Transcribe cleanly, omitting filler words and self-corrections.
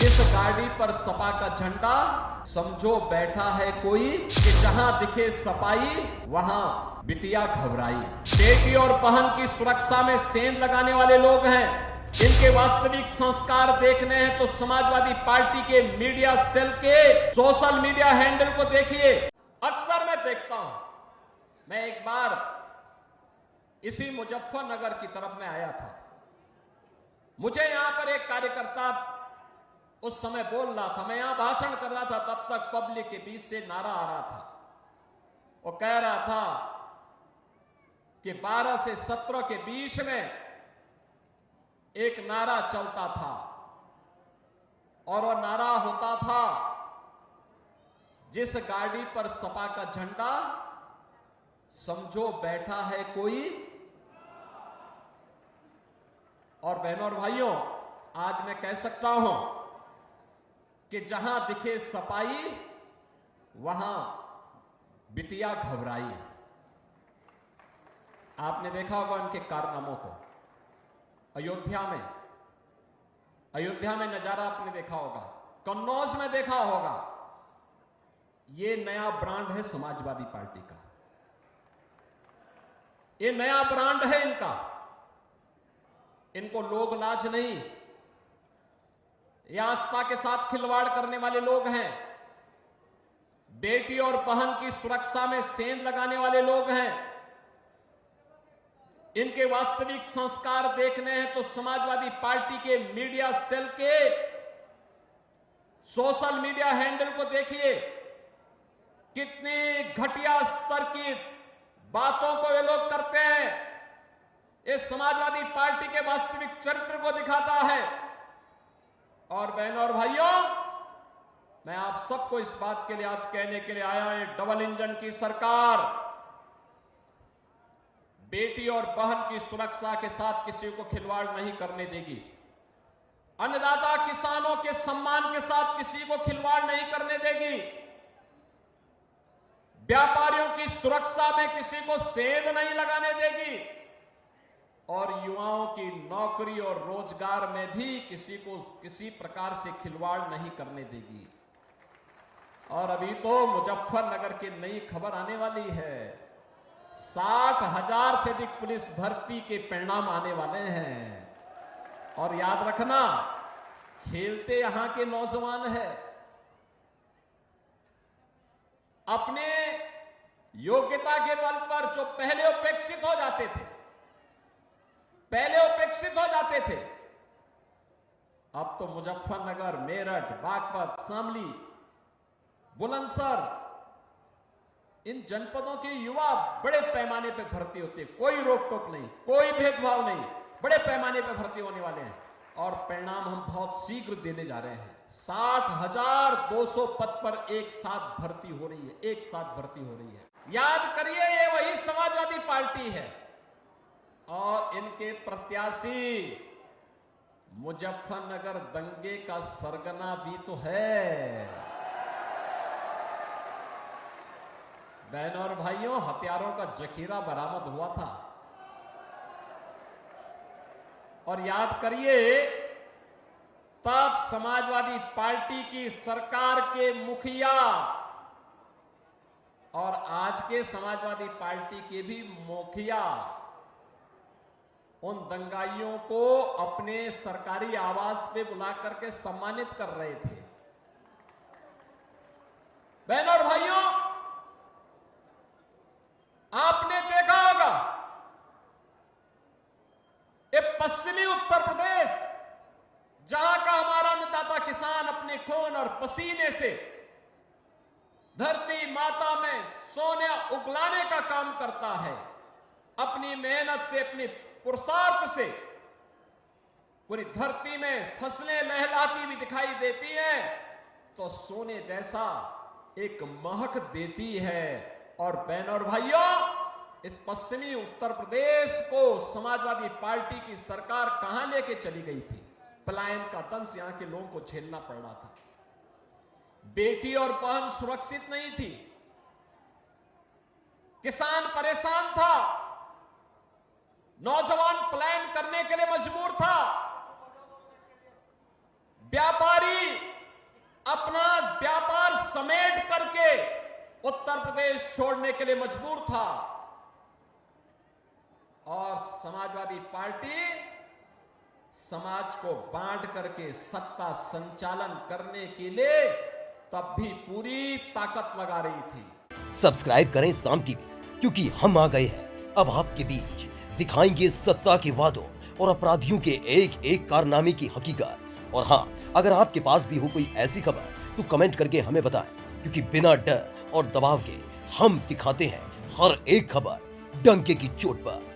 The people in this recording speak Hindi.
जिस गाड़ी पर सपा का झंडा समझो बैठा है कोई कि जहां दिखे सपाई वहां बिटिया घबराई। बेटी और बहन की सुरक्षा में सेंध लगाने वाले लोग हैं। इनके वास्तविक संस्कार देखने हैं तो समाजवादी पार्टी के मीडिया सेल के सोशल मीडिया हैंडल को देखिए। अक्सर मैं देखता हूं, मैं एक बार इसी मुजफ्फरनगर की तरफ में आया था। मुझे यहां पर एक कार्यकर्ता उस समय बोल रहा था, मैं यहां भाषण कर रहा था, तब तक पब्लिक के बीच से नारा आ रहा था। वो कह रहा था कि 12 से 17 के बीच में एक नारा चलता था और वो नारा होता था, जिस गाड़ी पर सपा का झंडा समझो बैठा है कोई। और बहनों और भाइयों, आज मैं कह सकता हूं कि जहां दिखे सपाई वहां बिटिया घबराई। आपने देखा होगा उनके कारनामों को। अयोध्या में नजारा आपने देखा होगा, कन्नौज में देखा होगा। ये नया ब्रांड है समाजवादी पार्टी का, ये नया ब्रांड है इनका। इनको लोग लाज नहीं, ये आस्था के साथ खिलवाड़ करने वाले लोग हैं। बेटी और बहन की सुरक्षा में सेंध लगाने वाले लोग हैं। इनके वास्तविक संस्कार देखने हैं तो समाजवादी पार्टी के मीडिया सेल के सोशल मीडिया हैंडल को देखिए। कितनी घटिया स्तर की बातों को ये लोग करते हैं। ये समाजवादी पार्टी के वास्तविक चरित्र को दिखाता है। और बहनों और भाइयों, मैं आप सबको इस बात के लिए आज कहने के लिए आया हूं, एक डबल इंजन की सरकार बेटी और बहन की सुरक्षा के साथ किसी को खिलवाड़ नहीं करने देगी। अन्नदाता किसानों के सम्मान के साथ किसी को खिलवाड़ नहीं करने देगी। व्यापारियों की सुरक्षा में किसी को सेंध नहीं लगाने देगी। और युवाओं की नौकरी और रोजगार में भी किसी को किसी प्रकार से खिलवाड़ नहीं करने देगी। और अभी तो मुजफ्फरनगर की नई खबर आने वाली है। 60,000 से अधिक पुलिस भर्ती के परिणाम आने वाले हैं। और याद रखना, खेलते यहां के नौजवान हैं। अपने योग्यता के बल पर जो पहले उपेक्षित हो जाते थे, अब तो मुजफ्फरनगर, मेरठ, बागपत, शामली, बुलंदशहर, इन जनपदों के युवा बड़े पैमाने पर भर्ती होते हैं। कोई रोक टोक नहीं, कोई भेदभाव नहीं, बड़े पैमाने पर भर्ती होने वाले हैं। और परिणाम हम बहुत शीघ्र देने जा रहे हैं। 60,200 पद पर एक साथ भर्ती हो रही है। याद करिए, ये वही समाजवादी पार्टी है और इनके प्रत्याशी मुजफ्फरनगर दंगे का सरगना भी तो है। बहनों और भाइयों, हथियारों का जखीरा बरामद हुआ था। और याद करिए, तब समाजवादी पार्टी की सरकार के मुखिया और आज के समाजवादी पार्टी के भी मुखिया उन दंगाइयों को अपने सरकारी आवास पे बुला करके सम्मानित कर रहे थे। बहनों और भाइयों, आपने देखा होगा, ये पश्चिमी उत्तर प्रदेश, जहां का हमारा अन्नदाता किसान अपने खून और पसीने से धरती माता में सोने उगलाने का काम करता है, अपनी मेहनत से, अपनी पुरुषार्थ से पूरी धरती में फसलें लहलाती भी दिखाई देती हैं तो सोने जैसा एक महक देती है। और बहनों और भाइयों, इस पश्चिमी उत्तर प्रदेश को समाजवादी पार्टी की सरकार कहां लेके चली गई थी? पलायन का दंश यहां के लोगों को झेलना पड़ रहा था। बेटी और बहन सुरक्षित नहीं थी, किसान परेशान था, नौजवान पलायन करने के लिए मजबूर था, व्यापारी अपना व्यापार समेट करके उत्तर प्रदेश छोड़ने के लिए मजबूर था और समाजवादी पार्टी समाज को बांट करके सत्ता संचालन करने के लिए तब भी पूरी ताकत लगा रही थी। सब्सक्राइब करें साम टीवी, क्योंकि हम आ गए हैं अब आपके बीच, दिखाएंगे सत्ता के वादों और अपराधियों के एक एक कारनामे की हकीकत। और हाँ, अगर आपके पास भी हो कोई ऐसी खबर तो कमेंट करके हमें बताएं, क्योंकि बिना डर और दबाव के हम दिखाते हैं हर एक खबर डंके की चोट पर।